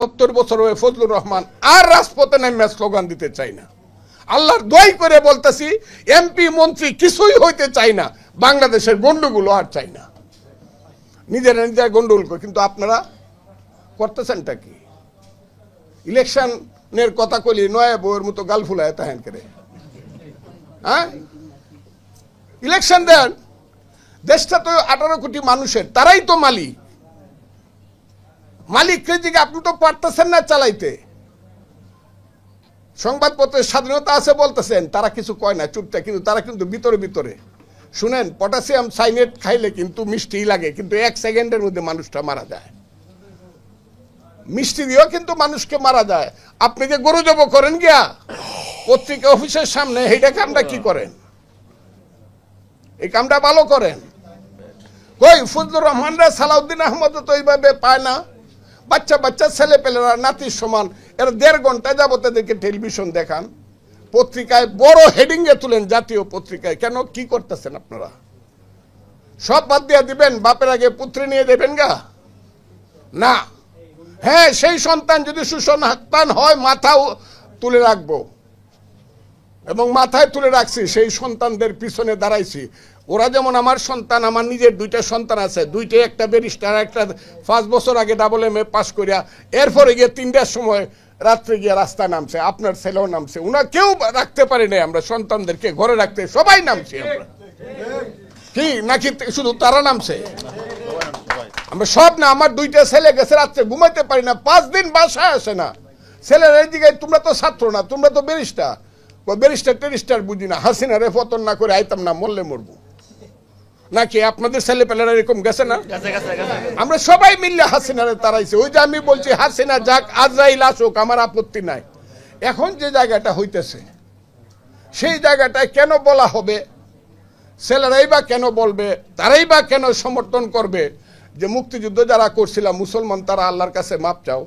৭০ বছর হয়ে ফজলুর রহমান আর রাজপথে নেমে স্লোগান দিতে চাই না। আল্লাহর দোয়াই করে বলতেছি, এমপি মন্ত্রী কিছুই হইতে চাই না, বাংলাদেশের গন্ডগোল আর চাই না, নিজেরা নিজেরা গন্ডগোল করে। কিন্তু আপনারা করতেছেনটা কি? ইলেকশনের কথা কইলি নয়া বউয়ের মতো গাল ফুলায় তাহেন করে, হ্যাঁ? ইলেকশন দেন, দেশটা তো 18 কোটি মানুষের, তারাই তো মালিক। মালিককে দিকে আপনি তো পারতেছেন না চালাইতে। সংবাদপত্রের স্বাধীনতা আছে বলতেছেন, তারা কিছু কয় না, চুপটা, কিন্তু তারা কিন্তু ভিতরে ভিতরে শুনেন, পটাশিয়াম সাইনেট খাইলে কিন্তু মিষ্টি লাগে, কিন্তু 1 সেকেন্ডের মধ্যে মানুষটা মারা যায়। মিষ্টি দিয়েও কিন্তু মানুষকে মারা যায়। আপনি যে গরু জব করেন গিয়া পত্রিকা অফিসের সামনে, এইটা কামটা কি করেন? এই কামটা ভালো করেন। কই ফজলুর রহমানরা, সালাউদ্দিন আহমদ তো এইভাবে পায় না। বাচ্চা বাচ্চা ছেলে পেলেরা নাতির সমান, এরা 1.5 ঘন্টা যাবত এদেরকে টেলিভিশন দেখান, পত্রিকায় বড় হেডিং এ তুলেন, জাতীয় পত্রিকায়। কেন, কি করতেছেন আপনারা? সব বাদ দিয়ে দিবেন, বাপের আগে পুত্রে নিয়ে দেবেন গা? না। হ্যাঁ, সেই সন্তান যদি সুসন্তান হয় মাথাও তুলে রাখবো, এবং মাথায় তুলে রাখছি, সেই সন্তানদের পিছনে দাঁড়াইছি। ওরা যেমন আমার সন্তান, আমার নিজের 2টা সন্তান আছে, 2টা, একটা ব্যারিস্টার, একটা 5 বছর আগে AA পাস করিয়া এরপরে গিয়ে 3টার সময় রাত্রে গিয়ে রাস্তায় নামছে। আপনার ছেলেও নামছে, ওনা কেউ রাখতে পারি নাই আমরা সন্তানদেরকে ঘরে রাখতে, সবাই নামছি আমরা। কি নাকি শুধু তারা নামছে? আমরা সব না। আমার 2টা ছেলে গেছে রাত্রে, ঘুমাইতে পারি না, 5 দিন বাসায় আসে না। ছেলের এই দিকে, তোমরা তো ছাত্র না, তোমরা তো ব্যারিস্টার। ব্যারিস্টার টেরিস্টার বুঝি না, হাসিনা রে পতন না করে আইতাম না, মরলে মরবো নাকি? আপনাদের ছেলে পেলেরা এরকম গেছে না? আমরা সবাই মিললে হাসিনারে তারাইছে। ওই যে আমি বলছি, হাসিনা যাক, আজরাইল আসুক, আমার আপত্তি নাই। এখন যে জায়গাটা হইতেছে, সেই জায়গাটায় কেন বলা হবে? ছেলেরাই বা কেন বলবে? তারাই বা কেন সমর্থন করবে যে মুক্তিযুদ্ধ যারা করছিলাম মুসলমান, তারা আল্লাহর কাছে মাপ চাও?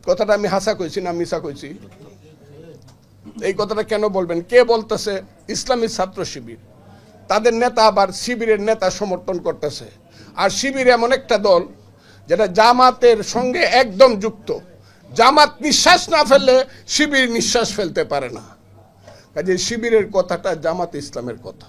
কথাটা আমি হাসা কইছি না মিশা কইছি? এই কথাটা কেন বলবেন? কে বলতেছে? ইসলামী ছাত্র শিবির, তাদের নেতা আবার শিবিরের নেতা সমর্থন করতেছে। আর শিবির এমন একটা দল যেটা জামাতের সঙ্গে একদম যুক্ত। জামাত নিঃশ্বাস না ফেললে শিবির নিঃশ্বাস ফেলতে পারে না। কাজে শিবিরের কথাটা জামাত ইসলামের কথা।